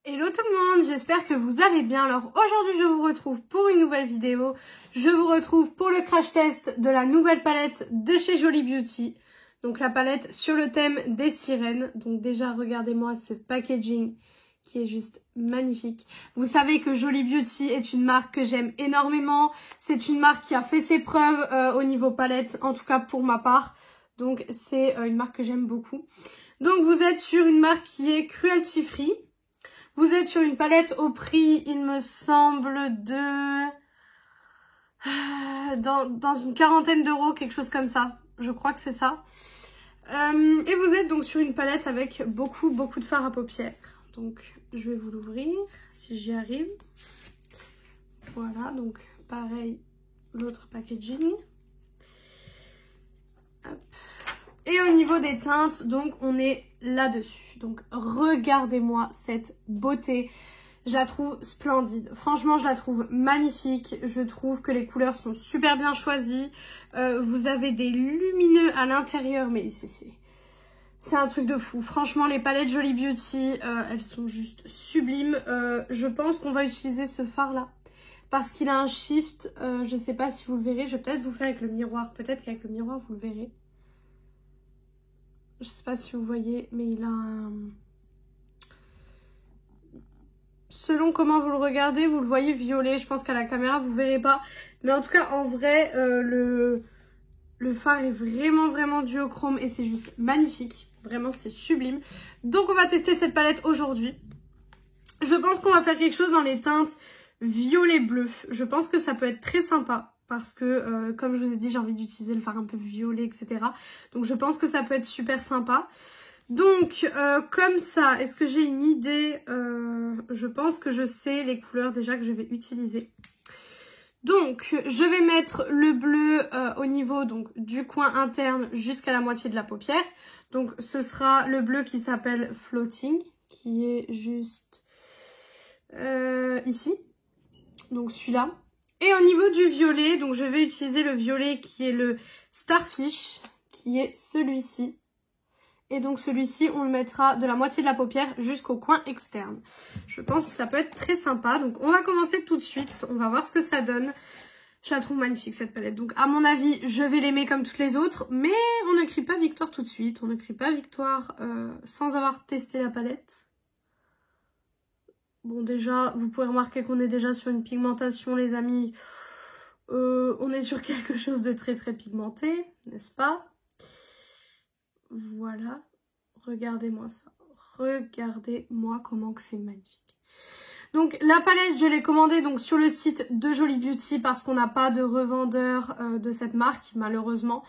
Hello tout le monde, j'espère que vous allez bien. Alors aujourd'hui je vous retrouve pour une nouvelle vidéo. Je vous retrouve pour le crash test de la nouvelle palette de chez Jolie Beauty. Donc la palette sur le thème des sirènes. Donc déjà regardez-moi ce packaging qui est juste magnifique. Vous savez que Jolie Beauty est une marque que j'aime énormément. C'est une marque qui a fait ses preuves au niveau palette, en tout cas pour ma part. Donc c'est une marque que j'aime beaucoup. Donc vous êtes sur une marque qui est cruelty free. Vous êtes sur une palette au prix, il me semble, de... dans une quarantaine d'euros, quelque chose comme ça. Je crois que c'est ça. Et vous êtes donc sur une palette avec beaucoup de fard à paupières. Donc, je vais vous l'ouvrir, si j'y arrive. Voilà, donc pareil, l'autre packaging. Hop. Et au niveau des teintes, donc on est là-dessus. Donc regardez-moi cette beauté. Je la trouve splendide. Franchement, je la trouve magnifique. Je trouve que les couleurs sont super bien choisies. Vous avez des lumineux à l'intérieur, mais c'est un truc de fou. Franchement, les palettes Jolie Beauty, elles sont juste sublimes. Je pense qu'on va utiliser ce fard-là parce qu'il a un shift. Je ne sais pas si vous le verrez. Je vais peut-être vous faire avec le miroir. Peut-être qu'avec le miroir, vous le verrez. Je sais pas si vous voyez, mais il a un... Selon comment vous le regardez, vous le voyez violet. Je pense qu'à la caméra, vous verrez pas. Mais en tout cas, en vrai, le fard est vraiment duochrome et c'est juste magnifique. Vraiment, c'est sublime. Donc, on va tester cette palette aujourd'hui. Je pense qu'on va faire quelque chose dans les teintes violet-bleu. Je pense que ça peut être très sympa. Parce que, comme je vous ai dit, j'ai envie d'utiliser le fard un peu violet, etc. Donc, je pense que ça peut être super sympa. Donc, comme ça, est-ce que j'ai une idée? Je pense que je sais les couleurs déjà que je vais utiliser. Donc, je vais mettre le bleu au niveau donc, du coin interne jusqu'à la moitié de la paupière. Donc, ce sera le bleu qui s'appelle Floating, qui est juste ici. Donc, celui-là. Et au niveau du violet, donc je vais utiliser le violet qui est le Starfish, qui est celui-ci. Et donc celui-ci, on le mettra de la moitié de la paupière jusqu'au coin externe. Je pense que ça peut être très sympa. Donc on va commencer tout de suite. On va voir ce que ça donne. Je la trouve magnifique cette palette. Donc à mon avis, je vais l'aimer comme toutes les autres. Mais on ne crie pas victoire tout de suite. On ne crie pas victoire sans avoir testé la palette. Bon déjà, vous pouvez remarquer qu'on est déjà sur une pigmentation les amis. On est sur quelque chose de très pigmenté, n'est-ce pas? Voilà, regardez-moi ça. Regardez-moi comment que c'est magnifique. Donc la palette, je l'ai commandée donc sur le site de Jolie Beauty parce qu'on n'a pas de revendeur de cette marque, malheureusement.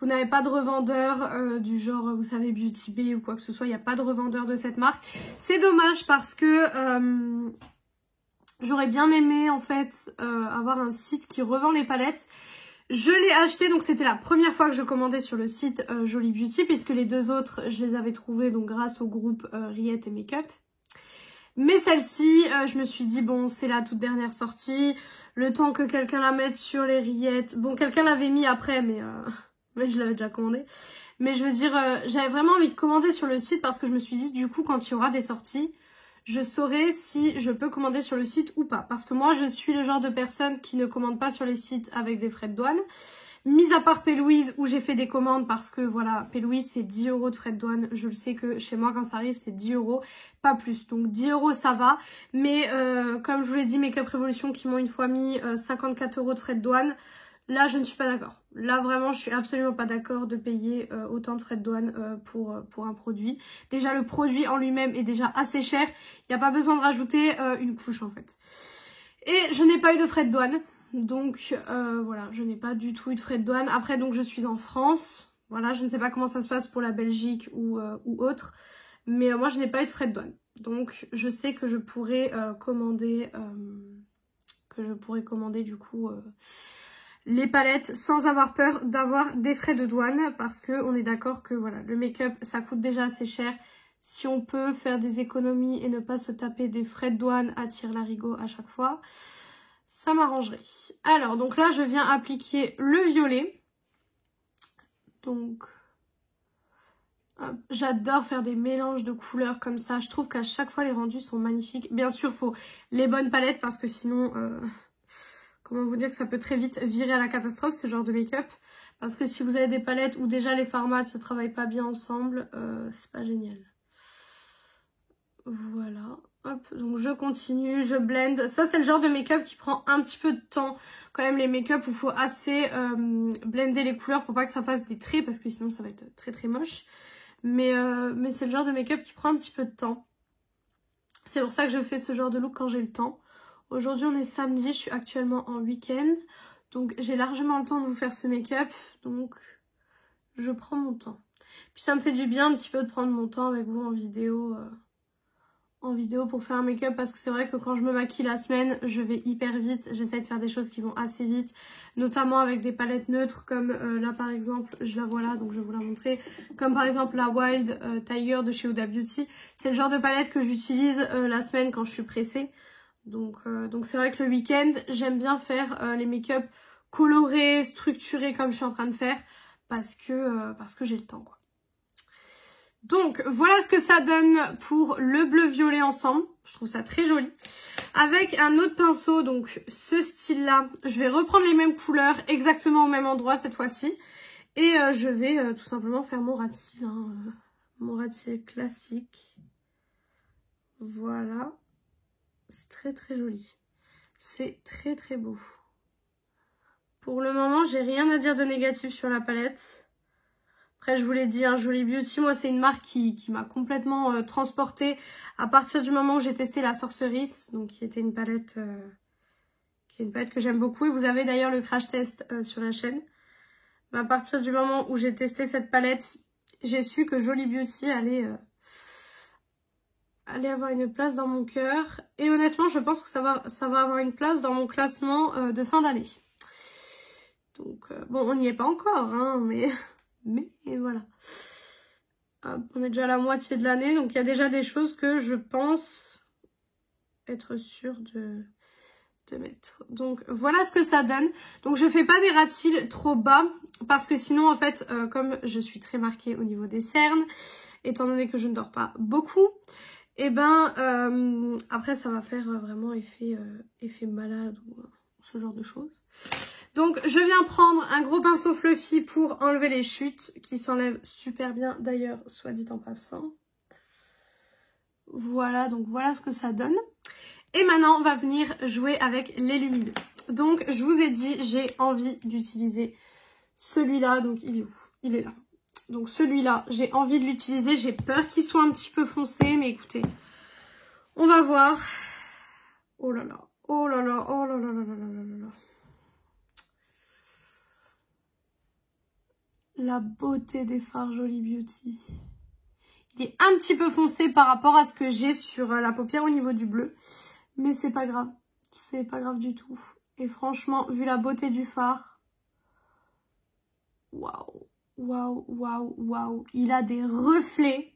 Vous n'avez pas de revendeur du genre, vous savez, Beauty Bay ou quoi que ce soit. Il n'y a pas de revendeur de cette marque. C'est dommage parce que j'aurais bien aimé en fait avoir un site qui revend les palettes. Je l'ai acheté, donc c'était la première fois que je commandais sur le site Jolie Beauty puisque les deux autres, je les avais trouvées donc grâce au groupe Riette et Make-up. Mais celle-ci, je me suis dit, bon, c'est la toute dernière sortie. Le temps que quelqu'un la mette sur les rillettes. Bon, quelqu'un l'avait mis après, mais je l'avais déjà commandé. Mais je veux dire, j'avais vraiment envie de commander sur le site parce que je me suis dit, du coup, quand il y aura des sorties, je saurai si je peux commander sur le site ou pas. Parce que moi, je suis le genre de personne qui ne commande pas sur les sites avec des frais de douane. Mis à part Pélouise où j'ai fait des commandes parce que voilà, Pélouise c'est 10 € de frais de douane. Je le sais que chez moi quand ça arrive c'est 10 €, pas plus. Donc 10 € ça va. Mais comme je vous l'ai dit, Make-up Revolution qui m'ont une fois mis 54 € de frais de douane. Là je ne suis pas d'accord. Là vraiment je suis absolument pas d'accord de payer autant de frais de douane pour un produit. Déjà le produit en lui-même est déjà assez cher. Il n'y a pas besoin de rajouter une couche en fait. Et je n'ai pas eu de frais de douane. Donc voilà, je n'ai pas du tout eu de frais de douane. Après donc je suis en France. Voilà, je ne sais pas comment ça se passe pour la Belgique ou autre. Mais moi je n'ai pas eu de frais de douane. Donc je sais que je pourrais commander du coup les palettes sans avoir peur d'avoir des frais de douane. Parce qu'on est d'accord que voilà, le make-up ça coûte déjà assez cher. Si on peut faire des économies et ne pas se taper des frais de douane à tire-larigot à chaque fois, ça m'arrangerait. Alors, donc là, je viens appliquer le violet. Donc, hop, J'adore faire des mélanges de couleurs comme ça. Je trouve qu'à chaque fois les rendus sont magnifiques. Bien sûr, il faut les bonnes palettes parce que sinon, comment vous dire que ça peut très vite virer à la catastrophe ce genre de make-up. Parce que si vous avez des palettes où déjà les formats ne se travaillent pas bien ensemble, c'est pas génial. Voilà. Hop, donc je continue, je blende. Ça, c'est le genre de make-up qui prend un petit peu de temps. Quand même, les make-up où il faut assez blender les couleurs pour pas que ça fasse des traits parce que sinon ça va être très très moche. Mais c'est le genre de make-up qui prend un petit peu de temps. C'est pour ça que je fais ce genre de look quand j'ai le temps. Aujourd'hui, on est samedi, je suis actuellement en week-end. Donc, j'ai largement le temps de vous faire ce make-up. Donc, je prends mon temps. Puis, ça me fait du bien un petit peu de prendre mon temps avec vous en vidéo pour faire un make-up. Parce que c'est vrai que quand je me maquille la semaine, je vais hyper vite. J'essaie de faire des choses qui vont assez vite. Notamment avec des palettes neutres comme là, par exemple, je la vois là, donc je vais vous la montrer. Comme par exemple la Wild Tiger de chez Huda Beauty. C'est le genre de palette que j'utilise la semaine quand je suis pressée. Donc c'est vrai que le week-end, j'aime bien faire les make-up colorés, structurés comme je suis en train de faire parce que j'ai le temps, quoi. Donc voilà ce que ça donne pour le bleu-violet ensemble. Je trouve ça très joli. Avec un autre pinceau, donc ce style-là, je vais reprendre les mêmes couleurs exactement au même endroit cette fois-ci. Et je vais tout simplement faire mon ras de cils, hein, mon ras de cils classique. Voilà. C'est très très joli. C'est très très beau. Pour le moment, j'ai rien à dire de négatif sur la palette. Après, je vous l'ai dit, Jolie Beauty, moi, c'est une marque qui m'a complètement transportée à partir du moment où j'ai testé la Sorceress, donc qui était une palette, que j'aime beaucoup. Et vous avez d'ailleurs le crash test sur la chaîne. Mais à partir du moment où j'ai testé cette palette, j'ai su que Jolie Beauty allait avoir une place dans mon cœur. Et honnêtement, je pense que ça va avoir une place dans mon classement de fin d'année. Donc, bon, on n'y est pas encore, hein, mais voilà. Hop, on est déjà à la moitié de l'année, donc il y a déjà des choses que je pense être sûre de mettre. Donc, voilà ce que ça donne. Donc, je fais pas des ras de cils trop bas, parce que sinon, en fait, comme je suis très marquée au niveau des cernes, étant donné que je ne dors pas beaucoup, et ben après ça va faire vraiment effet malade ou ce genre de choses. Donc je viens prendre un gros pinceau fluffy pour enlever les chutes qui s'enlèvent super bien d'ailleurs, soit dit en passant. Voilà, donc voilà ce que ça donne. Et maintenant on va venir jouer avec les lumineux. Donc je vous ai dit, j'ai envie d'utiliser celui-là, donc il est où? Il est là. Donc celui-là, j'ai envie de l'utiliser. J'ai peur qu'il soit un petit peu foncé, mais écoutez, on va voir. Oh là là, oh là là, oh là là là là là là là. La beauté des fards Jolie Beauty. Il est un petit peu foncé par rapport à ce que j'ai sur la paupière au niveau du bleu. Mais c'est pas grave. C'est pas grave du tout. Et franchement, vu la beauté du fard, waouh. Waouh, waouh, waouh. Il a des reflets.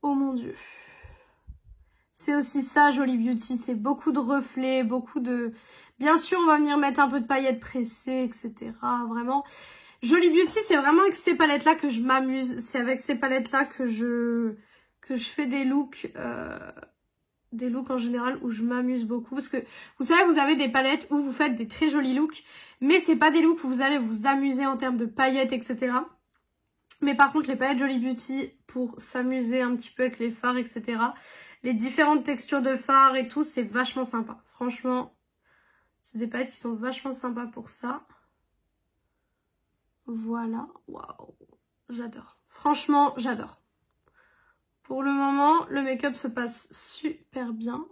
Oh mon Dieu. C'est aussi ça, Jolie Beauty. C'est beaucoup de reflets, beaucoup de... Bien sûr, on va venir mettre un peu de paillettes pressées, etc. Vraiment. Jolie Beauty, c'est vraiment avec ces palettes-là que je m'amuse. C'est avec ces palettes-là que je fais des looks en général où je m'amuse beaucoup. Parce que, vous savez, vous avez des palettes où vous faites des très jolis looks. Mais c'est pas des looks où vous allez vous amuser en termes de paillettes, etc. Mais par contre, les paillettes Jolie Beauty, pour s'amuser un petit peu avec les fards, etc. Les différentes textures de fards et tout, c'est vachement sympa. Franchement, c'est des paillettes qui sont vachement sympas pour ça. Voilà, waouh, j'adore. Franchement, j'adore. Pour le moment, le make-up se passe super bien.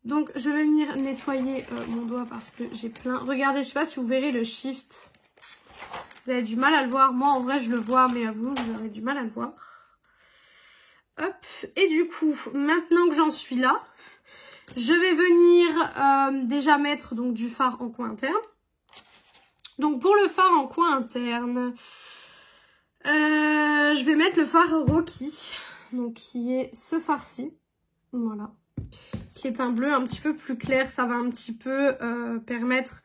Donc, je vais venir nettoyer mon doigt parce que j'ai plein... Regardez, je sais pas si vous verrez le shift. Vous avez du mal à le voir. Moi, en vrai, je le vois, mais à vous, vous aurez du mal à le voir. Hop. Et du coup, maintenant que j'en suis là, je vais venir déjà mettre donc du fard en coin interne. Donc, pour le fard en coin interne, je vais mettre le fard Rocky. Donc, qui est ce fard-ci. Voilà. Qui est un bleu un petit peu plus clair. Ça va un petit peu permettre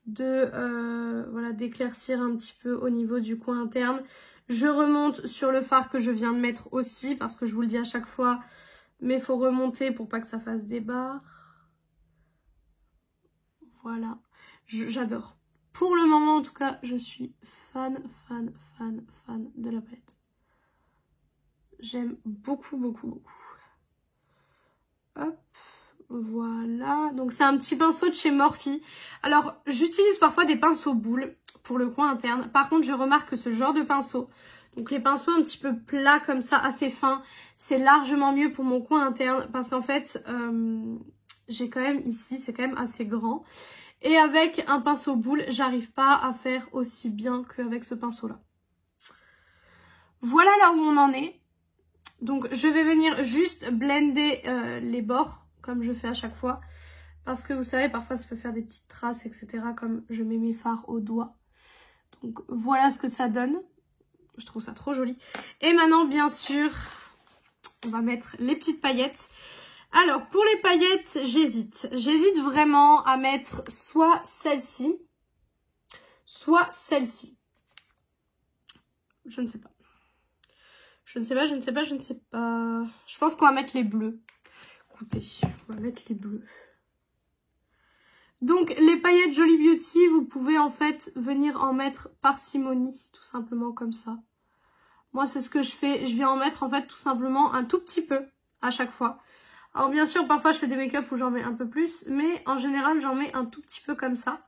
de voilà, d'éclaircir un petit peu au niveau du coin interne. Je remonte sur le fard que je viens de mettre aussi, parce que je vous le dis à chaque fois, mais il faut remonter pour pas que ça fasse des barres. Voilà, j'adore. Pour le moment, en tout cas, je suis fan de la palette. J'aime beaucoup, beaucoup, beaucoup. Hop, voilà. Donc, c'est un petit pinceau de chez Morphe. Alors, j'utilise parfois des pinceaux boules pour le coin interne. Par contre, je remarque que ce genre de pinceau, donc les pinceaux un petit peu plats comme ça, assez fins, c'est largement mieux pour mon coin interne. Parce qu'en fait, j'ai quand même ici, c'est quand même assez grand. Et avec un pinceau boule, j'arrive pas à faire aussi bien qu'avec ce pinceau-là. Voilà là où on en est. Donc je vais venir juste blender les bords, comme je fais à chaque fois. Parce que vous savez, parfois ça peut faire des petites traces, etc. Comme je mets mes fards au doigt. Donc voilà ce que ça donne. Je trouve ça trop joli. Et maintenant, bien sûr, on va mettre les petites paillettes. Alors, pour les paillettes, j'hésite. J'hésite vraiment à mettre soit celle-ci, soit celle-ci. Je ne sais pas. Je ne sais pas. Je pense qu'on va mettre les bleus. Écoutez, on va mettre les bleus. Donc, les paillettes Jolly Beauty, vous pouvez en fait venir en mettre parcimonie, tout simplement comme ça. Moi, c'est ce que je fais. Je viens en mettre en fait tout simplement un tout petit peu à chaque fois. Alors bien sûr, parfois je fais des make-up où j'en mets un peu plus, mais en général j'en mets un tout petit peu comme ça.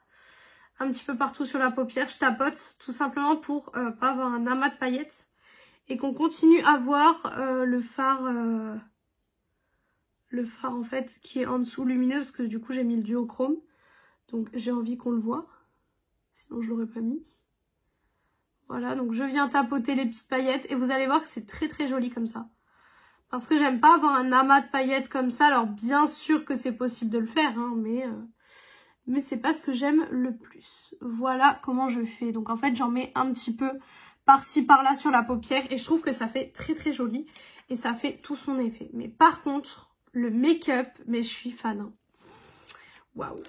Un petit peu partout sur la paupière, je tapote tout simplement pour pas avoir un amas de paillettes. Et qu'on continue à voir le fard en fait qui est en dessous lumineux, parce que du coup j'ai mis le duochrome. Donc j'ai envie qu'on le voit, sinon je l'aurais pas mis. Voilà, donc je viens tapoter les petites paillettes et vous allez voir que c'est très très joli comme ça. Parce que j'aime pas avoir un amas de paillettes comme ça. Alors bien sûr que c'est possible de le faire, hein, mais c'est pas ce que j'aime le plus. Voilà comment je fais. Donc en fait j'en mets un petit peu par-ci par-là sur la paupière. Et je trouve que ça fait très très joli. Et ça fait tout son effet. Mais par contre, le make-up, mais je suis fan. Hein. Waouh.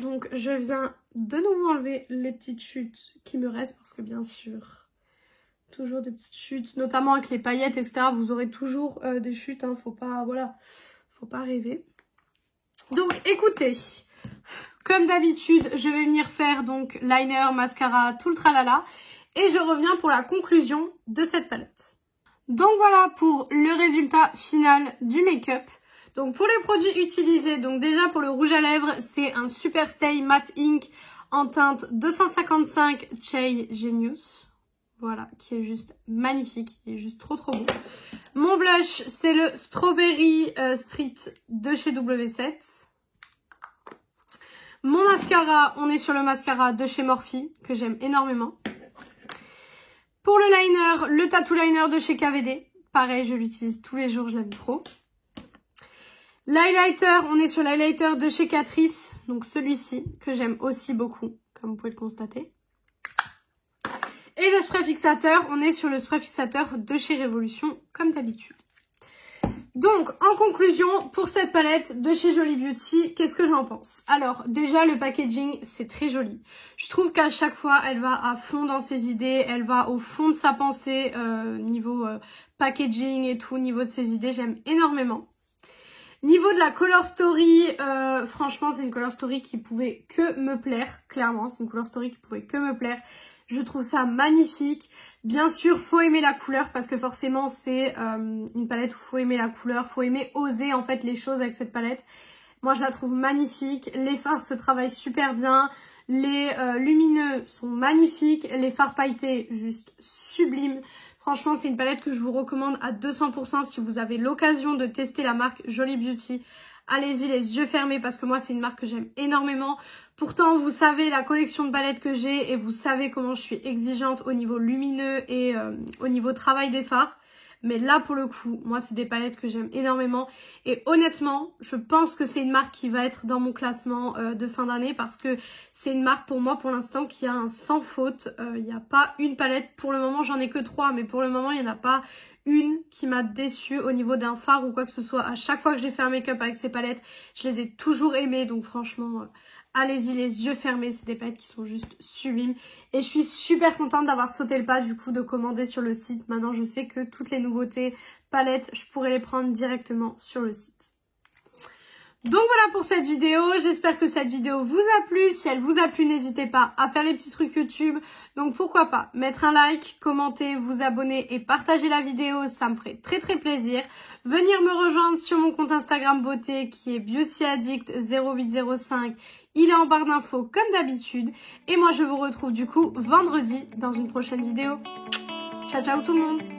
Donc je viens de nouveau enlever les petites chutes qui me restent. Parce que bien sûr... toujours des petites chutes, notamment avec les paillettes, etc. Vous aurez toujours des chutes, hein, faut pas, voilà, faut pas rêver. Donc, écoutez, comme d'habitude, je vais venir faire donc liner, mascara, tout le tralala. Et je reviens pour la conclusion de cette palette. Donc voilà pour le résultat final du make-up. Donc pour les produits utilisés, donc déjà pour le rouge à lèvres, c'est un Super Stay Matte Ink en teinte 255 Shea Genius. Voilà, qui est juste magnifique, qui est juste trop trop beau. Mon blush, c'est le Strawberry Street de chez W7. Mon mascara, on est sur le mascara de chez Morphe, que j'aime énormément. Pour le liner, le Tattoo Liner de chez KVD. Pareil, je l'utilise tous les jours, je l'aime trop. L'highlighter, on est sur l'highlighter de chez Catrice, donc celui-ci, que j'aime aussi beaucoup, comme vous pouvez le constater. Et le spray fixateur, on est sur le spray fixateur de chez Révolution, comme d'habitude. Donc, en conclusion, pour cette palette de chez Jolly Beauty, qu'est-ce que j'en pense? Alors, déjà, le packaging, c'est très joli. Je trouve qu'à chaque fois, elle va à fond dans ses idées, elle va au fond de sa pensée, niveau packaging et tout, niveau de ses idées, j'aime énormément. Niveau de la color story, franchement, c'est une color story qui pouvait que me plaire, clairement. C'est une color story qui pouvait que me plaire. Je trouve ça magnifique. Bien sûr, faut aimer la couleur parce que forcément, c'est une palette où faut aimer la couleur. Faut aimer oser en fait les choses avec cette palette. Moi, je la trouve magnifique. Les fards se travaillent super bien. Les lumineux sont magnifiques. Les fards pailletés, juste sublimes. Franchement, c'est une palette que je vous recommande à 200% si vous avez l'occasion de tester la marque Jolly Beauty. Allez-y les yeux fermés parce que moi, c'est une marque que j'aime énormément. Pourtant, vous savez la collection de palettes que j'ai et vous savez comment je suis exigeante au niveau lumineux et au niveau travail des fards. Mais là, pour le coup, moi, c'est des palettes que j'aime énormément. Et honnêtement, je pense que c'est une marque qui va être dans mon classement de fin d'année parce que c'est une marque pour moi, pour l'instant, qui a un sans faute. Il n'y a pas une palette. Pour le moment, j'en ai que 3, mais pour le moment, il n'y en a pas une qui m'a déçue au niveau d'un fard ou quoi que ce soit. À chaque fois que j'ai fait un make-up avec ces palettes, je les ai toujours aimées. Donc franchement, allez-y les yeux fermés, c'est des palettes qui sont juste sublimes. Et je suis super contente d'avoir sauté le pas du coup de commander sur le site. Maintenant je sais que toutes les nouveautés palettes, je pourrais les prendre directement sur le site. Donc voilà pour cette vidéo, j'espère que cette vidéo vous a plu. Si elle vous a plu, n'hésitez pas à faire les petits trucs YouTube. Donc pourquoi pas mettre un like, commenter, vous abonner et partager la vidéo, ça me ferait très plaisir. Venir me rejoindre sur mon compte Instagram beauté qui est beautyaddict0805. Il est en barre d'infos comme d'habitude. Et moi je vous retrouve du coup vendredi dans une prochaine vidéo. Ciao ciao tout le monde!